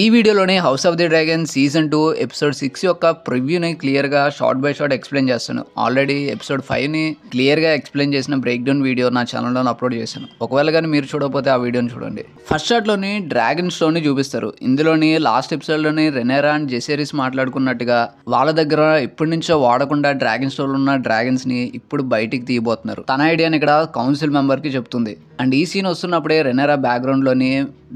ఈ వీడియోలోనే house of the dragon season 2 episode 6 యొక్క ప్రివ్యూని క్లియర్గా షార్ట్ బై షార్ట్ ఎక్స్ప్లెయిన్ చేస్తాను. ఆల్రెడీ ఎపిసోడ్ 5ని క్లియర్గా ఎక్స్ప్లెయిన్ చేసిన బ్రేక్ డౌన్ వీడియో నా ఛానల్లో అప్లోడ్ చేశాను. ఒకవేళ కానీ మీరు చూడకపోతే ఆ వీడియోని చూడండి. ఫస్ట్ షాట్లోని డ్రాగన్ స్టోన్ని చూపిస్తారు. ఇందులోని లాస్ట్ ఎపిసోడ్లోని రెనేరా అండ్ జెసేరిస్ మాట్లాడుకున్నట్టుగా వాళ్ళ దగ్గర ఎప్పటి నుంచో వాడకుండా డ్రాగన్ స్టోన్లో ఉన్న డ్రాగన్స్ని ఇప్పుడు బయటికి తీయబోతున్నారు. తన ఐడియాని ఇక్కడ కౌన్సిల్ మెంబర్కి చెప్తుంది. అండ్ ఈ సీన్ వస్తున్నప్పుడే రెనేరా బ్యాక్గ్రౌండ్లోని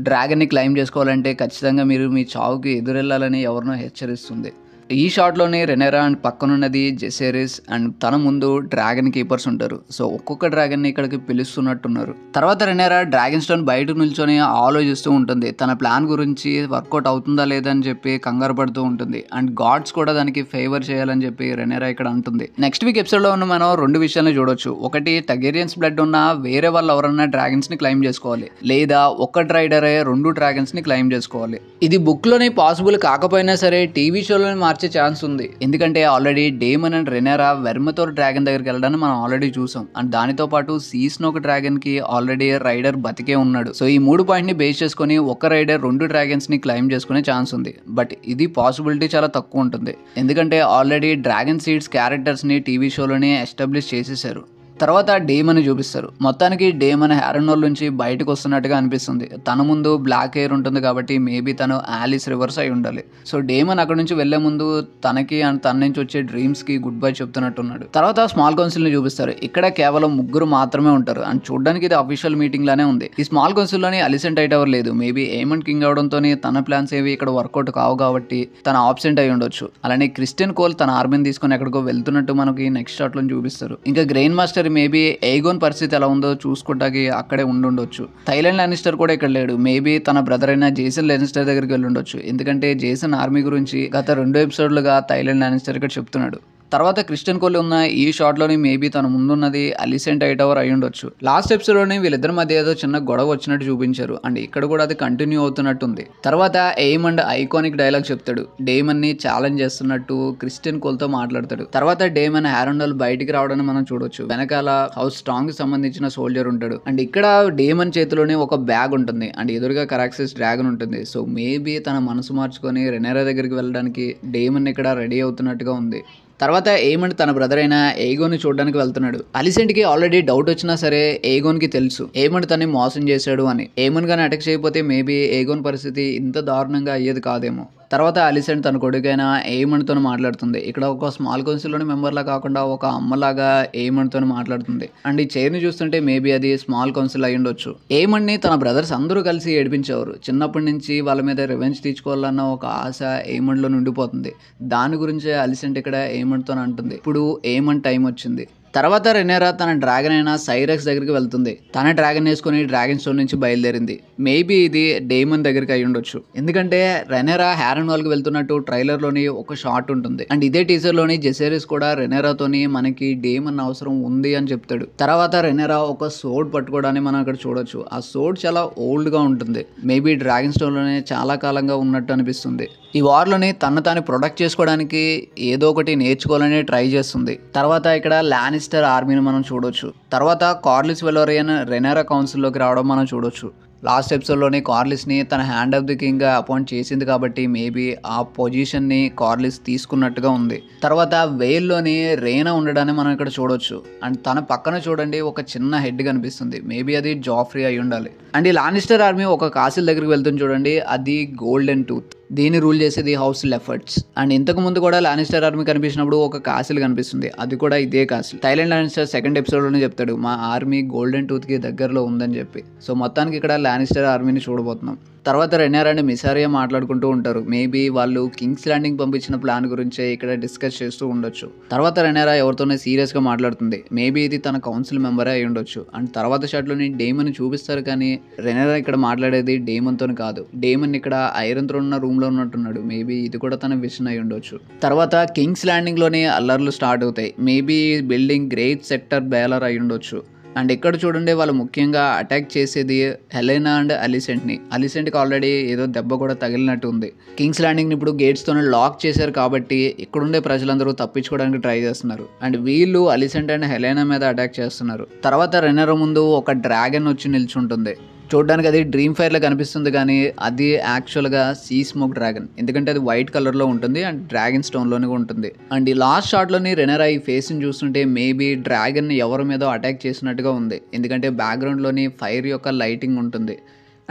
డ్రాగన్ని క్లైమ్ చేసుకోవాలంటే ఖచ్చితంగా మీరు మీ చావుకి ఎదురెళ్లాలని ఎవరినో హెచ్చరిస్తుంది. ఈ షాట్లోనే రెనేరా అండ్ పక్కనున్నది జెసేరిస్ అండ్ తన ముందు డ్రాగన్ కీపర్స్ ఉంటారు. సో ఒక్కొక్క డ్రాగన్ని ఇక్కడికి పిలుస్తున్నట్టున్నారు. తర్వాత రెనేరా డ్రాగన్ స్టోన్ బయట నిల్చొని ఆలోచిస్తూ ఉంటుంది. తన ప్లాన్ గురించి వర్కౌట్ అవుతుందా లేదా అని చెప్పి కంగారు పడుతూ ఉంటుంది. అండ్ గాడ్స్ కూడా దానికి ఫేవర్ చేయాలని చెప్పి రెనేరా ఇక్కడ అంటుంది. నెక్స్ట్ వీక్ ఎపిసోడ్లో ఉన్న మనం రెండు విషయాలను చూడొచ్చు. ఒకటి, టగేరియన్స్ బ్లడ్ ఉన్న వేరే వాళ్ళు ఎవరన్నా డ్రాగన్స్ ని క్లైమ్ చేసుకోవాలి, లేదా ఒక్క రైడరే రెండు డ్రాగన్స్ ని క్లైమ్ చేసుకోవాలి. ఇది బుక్ లోనే పాసిబుల్ కాకపోయినా సరే టీవీ షోలోనే మార్చే ఛాన్స్ ఉంది. ఎందుకంటే already Daemon and Rhaenyra Vermithor dragon దగ్గరికి వెళ్ళడానికి మనం ఆల్రెడీ చూసాం. అండ్ దానితో పాటు సీస్నోక్ డ్రాగన్ కి ఆల్రెడీ రైడర్ బతికే ఉన్నాడు. సో ఈ 3 పాయింట్ ని బేస్ చేసుకుని ఒక రైడర్ 2 డ్రాగన్స్ ని క్లైమ్ చేసుకునే ఛాన్స్ ఉంది. బట్ ఇది పాసిబిలిటీ చాలా తక్కువ ఉంటుంది. ఎందుకంటే ఆల్రెడీ డ్రాగన్ సీడ్స్ క్యారెక్టర్స్ ని టీవీ షోలోనే ఎస్టాబ్లిష్ చేసేసారు. తర్వాత డేమన్ చూపిస్తారు. మొత్తానికి డేమన్ హ్యారనోల్ నుంచి బయటకు వస్తున్నట్టుగా అనిపిస్తుంది. తన ముందు బ్లాక్ హెయిర్ ఉంటుంది కాబట్టి మేబీ తను ఆలిస్ రివర్స్ అయి ఉండాలి. సో డేమన్ అక్కడ నుంచి వెళ్లే ముందు తనకి అండ్ తన నుంచి వచ్చే డ్రీమ్స్ కి గుడ్ బై చెప్తున్నట్టున్నాడు. తర్వాత స్మాల్ కౌన్సిల్ ని చూపిస్తారు. ఇక్కడ కేవలం 3 మాత్రమే ఉంటారు. అండ్ చూడడానికి ఇది అఫీషియల్ మీటింగ్ లానే ఉంది. ఈ స్మాల్ కౌన్సిల్ లోని అలిసెంట్ హైటవర్ లేదు. మేబీ ఏమన్ కింగ్ అవడంతో తన ప్లాన్స్ ఏవి ఇక్కడ వర్కౌట్ కావు కాబట్టి తన ఆబ్సెంట్ అయి ఉండొచ్చు. అలానే క్రిస్టియన్ కోల్ తన ఆర్మీని తీసుకొని ఎక్కడికో వెళ్తున్నట్టు మనకి నెక్స్ట్ షాట్ లో చూపిస్తారు. ఇంకా గ్రెయిన్ మాస్టర్ మేబీ ఏగోన్ పరిస్థితి ఎలా ఉందో చూసుకుంటాకి అక్కడే ఉండుండొచ్చు. థైలాండ్ లానిస్టర్ కూడా ఇక్కడ లేడు. మేబీ తన బ్రదర్ అయిన జేసన్ లానిస్టర్ దగ్గరికి వెళ్ళి ఉండొచ్చు. ఎందుకంటే జేసన్ ఆర్మీ గురించి గత 2 ఎపిసోడ్లుగా థైలాండ్ లానిస్టర్ ఇక్కడ చెప్తున్నాడు. తర్వాత క్రిస్టియన్ కోల్ ఉన్న ఈ షాట్ లోని మేబీ తన ముందున్నది అలిసెంట్ హైటవర్ అయి ఉండొచ్చు. లాస్ట్ ఎపిసోడ్ లోని వీళ్ళిద్దరి మధ్య ఏదో చిన్న గొడవ వచ్చినట్టు చూపించారు. అండ్ ఇక్కడ కూడా అది కంటిన్యూ అవుతున్నట్టుంది. తర్వాత ఎయిమ్ అండ్ ఐకానిక్ డైలాగ్ చెప్తాడు. డేమన్ ని ఛాలెంజ్ చేస్తున్నట్టు క్రిస్టియన్ కోల్ తో మాట్లాడతాడు. తర్వాత డేమన్ హ్యారనోల్ బయటికి రావడాన్ని మనం చూడొచ్చు. వెనకాల హౌస్ స్ట్రాంగ్ కి సంబంధించిన సోల్జర్ ఉంటాడు. అండ్ ఇక్కడ డేమన్ చేతిలోనే ఒక బ్యాగ్ ఉంటుంది. అండ్ ఎదురుగా కరాక్సిస్ డ్రాగన్ ఉంటుంది. సో మేబీ తన మనసు మార్చుకొని రెనేరా దగ్గరికి వెళ్ళడానికి డేమన్ ఇక్కడ రెడీ అవుతున్నట్టుగా ఉంది. తర్వాత ఏమండ్ తన బ్రదర్ అయిన ఏగోని చూడడానికి వెళ్తున్నాడు. అలిసెంట్ కి ఆల్రెడీ డౌట్ వచ్చినా సరే ఏగోన్ కి తెలుసు ఏమండ్ తనని మోసం చేశాడు అని. ఏమన్ గాని అటాక్ చేయకపోతే మేబీ ఏగోన్ పరిస్థితి ఇంత దారుణంగా అయ్యేది కాదేమో. తర్వాత అలిసెంట్ తన కొడుకైన ఏమండ్తో మాట్లాడుతుంది. ఇక్కడ ఒక స్మాల్ కౌన్సిల్లోని మెంబర్లా కాకుండా ఒక అమ్మలాగా ఏమండ్తో మాట్లాడుతుంది. అండ్ ఈ చైర్ని చూస్తుంటే మేబీ అది స్మాల్ కౌన్సిల్ అయి ఉండొచ్చు. ఏమండ్ని తన బ్రదర్స్ అందరూ కలిసి ఏడిపించేవారు. చిన్నప్పటి నుంచి వాళ్ళ మీద రివెంజ్ తీర్చుకోవాలన్న ఒక ఆశ ఏమండ్లో ఉండిపోతుంది. దాని గురించే అలిసెంట్ ఇక్కడ ఏమండ్తో అంటుంది. ఇప్పుడు ఏమండ్ టైం వచ్చింది. తర్వాత రెనేరా తన డ్రాగన్ అయిన సైరక్స్ దగ్గరికి వెళ్తుంది. తన డ్రాగన్ వేసుకుని డ్రాగన్ స్టోన్ నుంచి బయలుదేరింది. మేబీ ఇది డేమన్ దగ్గరికి అయి ఉండొచ్చు. ఎందుకంటే రెనేరా హ్యారనోల్ కి వెళ్తున్నట్టు ట్రైలర్ లోని ఒక షాట్ ఉంటుంది. అండ్ ఇదే టీజర్ లోని జెసేరిస్ కూడా రెనేరాతోని మనకి డేమన్ అవసరం ఉంది అని చెప్తాడు. తర్వాత రెనేరా ఒక సోడ్ పట్టుకోవడాన్ని మనం ఇక్కడ చూడొచ్చు. ఆ సోడ్ చాలా ఓల్డ్ గా ఉంటుంది. మేబీ డ్రాగన్ స్టోన్ లోనే చాలా కాలంగా ఉన్నట్టు అనిపిస్తుంది. ఈ వార్ లోని తను తాను ప్రొటెక్ట్ చేసుకోవడానికి ఏదో ఒకటి నేర్చుకోవాలని ట్రై చేస్తుంది. తర్వాత ఇక్కడ లానిస్టర్ ఆర్మీని మనం చూడొచ్చు. తర్వాత కార్లిస్ వెలోరియన్ రెనేరా కౌన్సిల్లోకి రావడం మనం చూడొచ్చు. లాస్ట్ ఎపిసోడ్లోని కార్లిస్ని తన హ్యాండ్ ఆఫ్ ది కింగ్గా అపాయింట్ చేసింది కాబట్టి మేబీ ఆ పొజిషన్ని కార్లిస్ తీసుకున్నట్టుగా ఉంది. తర్వాత వేల్లోని రేనా ఉండడాన్ని మనం ఇక్కడ చూడొచ్చు. అండ్ తన పక్కన చూడండి ఒక చిన్న హెడ్ కనిపిస్తుంది. మేబీ అది జాఫ్రీ అయి ఉండాలి. అండ్ ఈ లానిస్టర్ ఆర్మీ ఒక కాసిల్ దగ్గరికి వెళ్తుంది చూడండి. అది గోల్డెన్ టూత్. దీన్ని రూల్ చేసేది హౌస్ లెఫర్ట్స్. అండ్ ఇంతకు ముందు కూడా లానిస్టర్ ఆర్మీ కనిపించినప్పుడు ఒక కాసిల్ కనిపిస్తుంది. అది కూడా ఇదే కాసిల్. థైలాండ్ లానిస్టర్ సెకండ్ ఎపిసోడ్లోనే చెప్తాడు మా ఆర్మీ గోల్డెన్ టూత్ కి దగ్గరలో ఉందని చెప్పి. సో మొత్తానికి ఇక్కడ లానిస్టర్ ఆర్మీని చూడబోతున్నాం. తర్వాత రెనేరా అండ్ మిసారియా మాట్లాడుకుంటూ ఉంటారు. మేబీ వాళ్ళు కింగ్స్ ల్యాండింగ్ పంపించిన ప్లాన్ గురించే ఇక్కడ డిస్కస్ చేస్తూ ఉండొచ్చు. తర్వాత రెనేరా ఎవరితోనే సీరియస్ గా మాట్లాడుతుంది. మేబీ ఇది తన కౌన్సిల్ మెంబరే అయి ఉండొచ్చు. అండ్ తర్వాత షాట్ లోని డేమన్ చూపిస్తారు కానీ రెనేరా ఇక్కడ మాట్లాడేది డేమన్ తోని కాదు. డేమన్ ఇక్కడ ఐరన్ త్రోన్ ఉన్న రూమ్ లో ఉన్నట్టున్నాడు. మేబీ ఇది కూడా తన విషన్ అయి ఉండొచ్చు. తర్వాత కింగ్స్ ల్యాండింగ్ లోని అల్లర్లు స్టార్ట్ అవుతాయి. Maybe building great sector baler అయి ఉండొచ్చు. అండ్ ఇక్కడ చూడండి వాళ్ళు ముఖ్యంగా అటాక్ చేసేది హెలెనా అండ్ అలిసెంట్ని. అలిసెంట్కి ఆల్రెడీ ఏదో దెబ్బ కూడా తగిలినట్టు ఉంది. కింగ్స్ ల్యాండింగ్ని ఇప్పుడు గేట్స్తోనే లాక్ చేశారు కాబట్టి ఇక్కడుండే ప్రజలందరూ తప్పించుకోవడానికి ట్రై చేస్తున్నారు. అండ్ వీళ్ళు అలిసెంట్ అండ్ హెలెనా మీద అటాక్ చేస్తున్నారు. తర్వాత రెనేరా ముందు ఒక డ్రాగన్ వచ్చి నిల్చుంటుంది. చూడడానికి అది డ్రీమ్ ఫైర్లో కనిపిస్తుంది, కానీ అది యాక్చువల్గా సీ స్మోక్ డ్రాగన్. ఎందుకంటే అది వైట్ కలర్లో ఉంటుంది అండ్ డ్రాగన్ స్టోన్లోనే ఉంటుంది. అండ్ ఈ లాస్ట్ షాట్లోని రెనెరా ఈ ఫేస్ని చూస్తుంటే మేబీ డ్రాగన్ ఎవరి మీద అటాక్ చేసినట్టుగా ఉంది. ఎందుకంటే బ్యాక్గ్రౌండ్లోని ఫైర్ యొక్క లైటింగ్ ఉంటుంది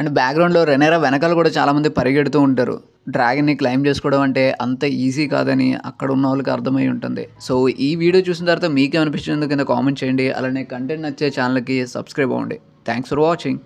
అండ్ బ్యాక్గ్రౌండ్లో రెనెరా వెనకాల కూడా చాలామంది పరిగెడుతూ ఉంటారు. డ్రాగన్ని క్లైమ్ చేసుకోవడం అంటే అంత ఈజీ కాదని అక్కడ ఉన్న వాళ్ళకి అర్థమై ఉంటుంది. సో ఈ వీడియో చూసిన తర్వాత మీకేమనిపించిందో కింద కామెంట్ చేయండి. అలానే కంటెంట్ నచ్చే ఛానల్కి సబ్స్క్రైబ్ అవ్వండి. Thanks for watching.